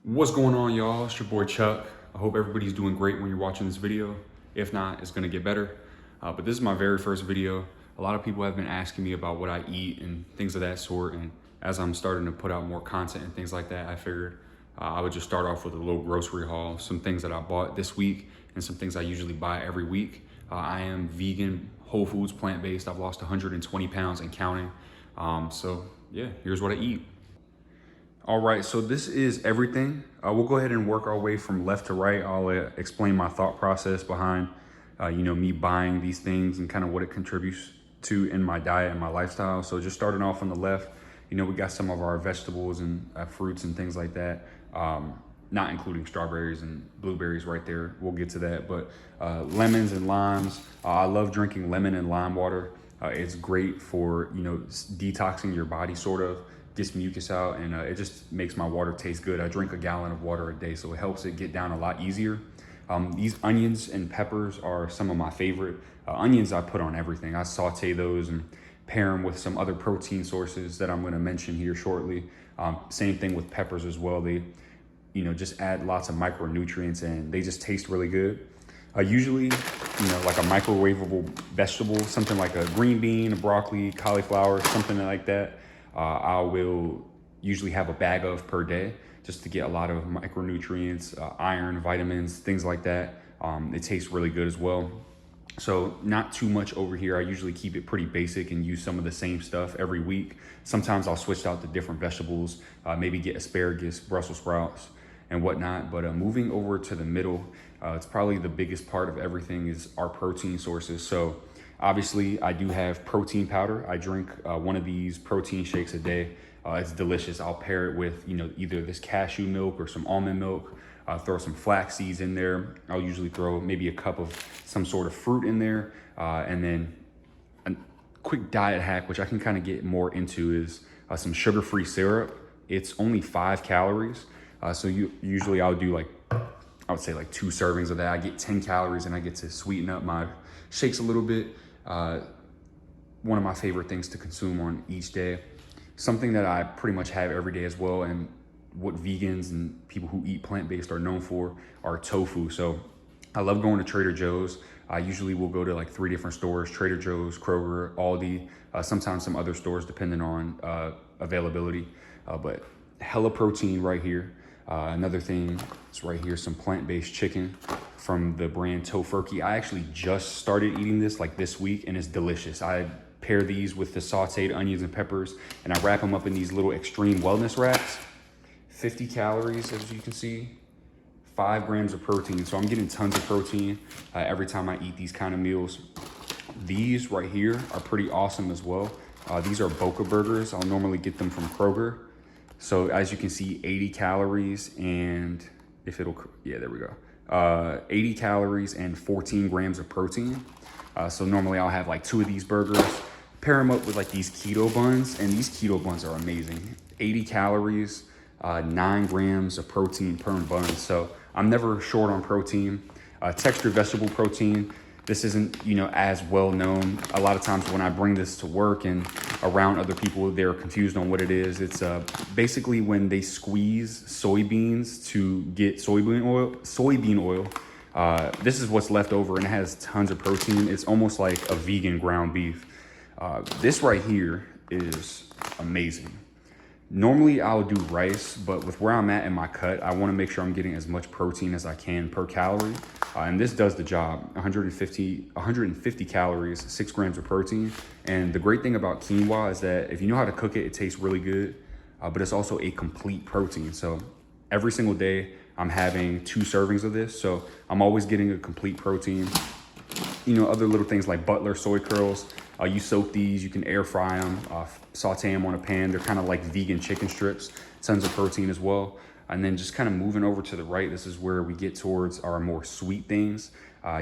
What's going on, y'all? It's your boy Chuck. I hope everybody's doing great when you're watching this video. If not, it's gonna get better. But this is my very first video. A lot of people have been asking me about what I eat and things of that sort. And as I'm starting to put out more content and things like that, I figured I would just start off with a little grocery haul, some things that I bought this week and some things I usually buy every week. I am vegan, whole foods, plant-based. I've lost 120 pounds and counting. So yeah, here's what I eat. All right, so this is everything. We'll go ahead and work our way from left to right. I'll explain my thought process behind, me buying these things and kind of what it contributes to in my diet and my lifestyle. So just starting off on the left, we got some of our vegetables and fruits and things like that. Not including strawberries and blueberries right there. We'll get to that, but lemons and limes. I love drinking lemon and lime water. It's great for, detoxing your body sort of. Gets mucus out, and it just makes my water taste good. I drink a gallon of water a day, so it helps it get down a lot easier. These onions and peppers are some of my favorite. Onions I put on everything. I saute those and pair them with some other protein sources that I'm gonna mention here shortly. Same thing with peppers as well. They, just add lots of micronutrients and they just taste really good. Usually, like a microwavable vegetable, something like a green bean, a broccoli, cauliflower, something like that. I will usually have a bag of per day just to get a lot of micronutrients, iron, vitamins, things like that. It tastes really good as well. So not too much over here. I usually keep it pretty basic and use some of the same stuff every week. Sometimes I'll switch out to different vegetables, maybe get asparagus, Brussels sprouts, and whatnot. But moving over to the middle, it's probably the biggest part of everything is our protein sources. So obviously, I do have protein powder. I drink one of these protein shakes a day. It's delicious. I'll pair it with, either this cashew milk or some almond milk. Throw some flax seeds in there. I'll usually throw maybe a cup of some sort of fruit in there. And then a quick diet hack, which I can kind of get more into, is some sugar-free syrup. It's only 5 calories. So usually I'll do I would say 2 servings of that. I get 10 calories and I get to sweeten up my shakes a little bit. One of my favorite things to consume on each day. Something that I pretty much have every day as well, and what vegans and people who eat plant-based are known for are tofu. So I love going to Trader Joe's. I usually will go to 3 different stores: Trader Joe's, Kroger, Aldi, sometimes some other stores depending on availability. But hella protein right here. Another thing is right here, some plant-based chicken from the brand Tofurky. I actually just started eating this this week, and it's delicious. I pair these with the sauteed onions and peppers, and I wrap them up in these little extreme wellness wraps. 50 calories, as you can see, 5 grams of protein. So I'm getting tons of protein every time I eat these kind of meals. These right here are pretty awesome as well. These are Boca burgers. I'll normally get them from Kroger. So as you can see, 80 calories and there we go. 80 calories and 14 grams of protein. So normally I'll have 2 of these burgers, pair them up with these keto buns, and these keto buns are amazing. 80 calories, 9 grams of protein per bun. So I'm never short on protein. Textured vegetable protein. This isn't, as well known. A lot of times when I bring this to work and around other people, they're confused on what it is. It's basically when they squeeze soybeans to get soybean oil. This is what's left over, and it has tons of protein. It's almost like a vegan ground beef. This right here is amazing. Normally I'll do rice, but with where I'm at in my cut, I want to make sure I'm getting as much protein as I can per calorie. And this does the job. 150 calories, 6 grams of protein. And the great thing about quinoa is that if you know how to cook it, it tastes really good, but it's also a complete protein. So every single day I'm having 2 servings of this. So I'm always getting a complete protein. Other little things like Butler soy curls. You soak these, you can air fry them, saute them on a pan. They're kind of like vegan chicken strips, tons of protein as well. And then just kind of moving over to the right, this is where we get towards our more sweet things.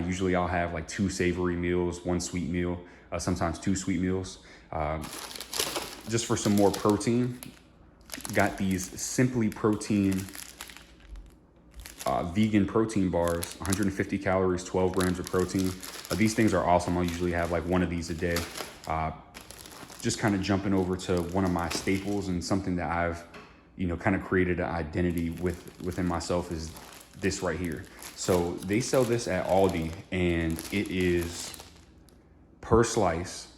Usually I'll have 2 savory meals, 1 sweet meal, sometimes 2 sweet meals. Just for some more protein, got these Simply Protein vegan protein bars, 150 calories, 12 grams of protein. These things are awesome. I'll usually have 1 of these a day. Just kind of jumping over to one of my staples and something that I've you know, kind of created an identity within myself is this right here. So they sell this at Aldi, and it is per slice,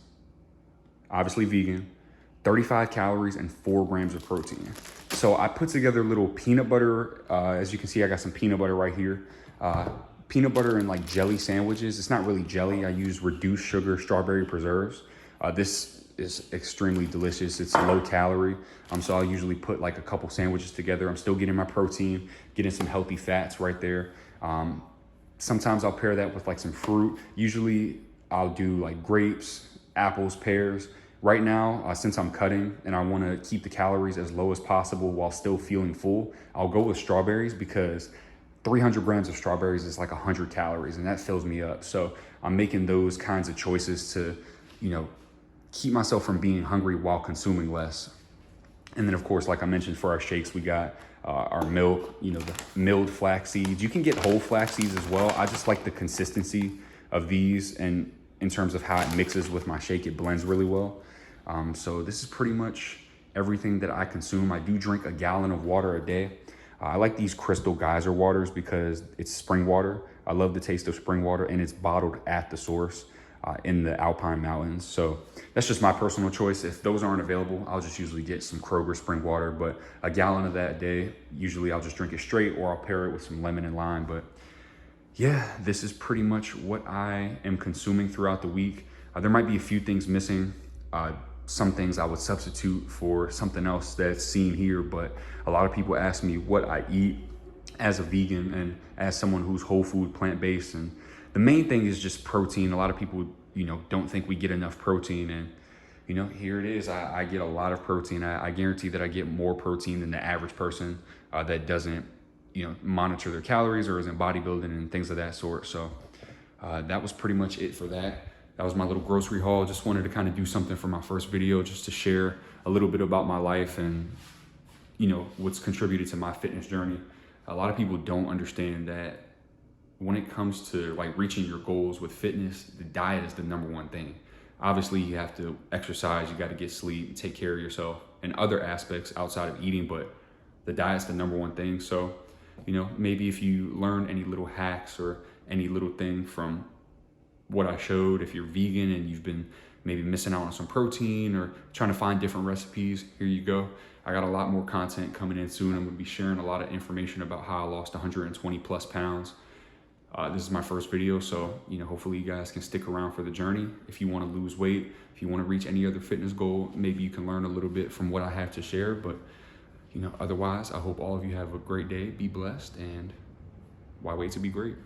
obviously vegan, 35 calories and 4 grams of protein. So I put together little peanut butter. As you can see, I got some peanut butter right here. Peanut butter and like jelly sandwiches. It's not really jelly. I use reduced sugar strawberry preserves. This is extremely delicious. It's low calorie. So I'll usually put like a couple sandwiches together. I'm still getting my protein, getting some healthy fats right there. Sometimes I'll pair that with like some fruit. Usually I'll do like grapes, apples, pears. Right now, since I'm cutting and I want to keep the calories as low as possible while still feeling full, I'll go with strawberries because 300 grams of strawberries is like 100 calories, and that fills me up. So I'm making those kinds of choices to, you know, keep myself from being hungry while consuming less. And then of course, like I mentioned, for our shakes, we got our milk, you know, the milled flax seeds. You can get whole flax seeds as well. I just like the consistency of these, and in terms of how it mixes with my shake, it blends really well. So this is pretty much everything that I consume. I do drink a gallon of water a day. I like these crystal geyser waters because it's spring water. I love the taste of spring water, and it's bottled at the source in the Alpine Mountains. So that's just my personal choice. If those aren't available, I'll just usually get some Kroger spring water, but a gallon of that a day, usually I'll just drink it straight, or I'll pair it with some lemon and lime. But yeah, this is pretty much what I am consuming throughout the week. There might be a few things missing. Some things I would substitute for something else that's seen here, but a lot of people ask me what I eat as a vegan and as someone who's whole food, plant-based. And the main thing is just protein. A lot of people, you know, don't think we get enough protein, and you know, here it is. I get a lot of protein. I guarantee that I get more protein than the average person that doesn't, you know, monitor their calories or isn't bodybuilding and things of that sort. So that was pretty much it for that. That was my little grocery haul. Just wanted to kind of do something for my first video, just to share a little bit about my life and, you know, what's contributed to my fitness journey. A lot of people don't understand that when it comes to like reaching your goals with fitness, the diet is the #1 thing. Obviously you have to exercise, you got to get sleep, take care of yourself and other aspects outside of eating, but the diet's the #1 thing. So, you know, maybe if you learn any little hacks or any little thing from what I showed, if you're vegan and you've been maybe missing out on some protein or trying to find different recipes, here you go. I got a lot more content coming in soon. I'm gonna be sharing a lot of information about how I lost 120 plus pounds. This is my first video, so you know, hopefully you guys can stick around for the journey. If you want to lose weight, if you want to reach any other fitness goal, maybe you can learn a little bit from what I have to share. But you know, otherwise, I hope all of you have a great day, be blessed, and why wait to be great?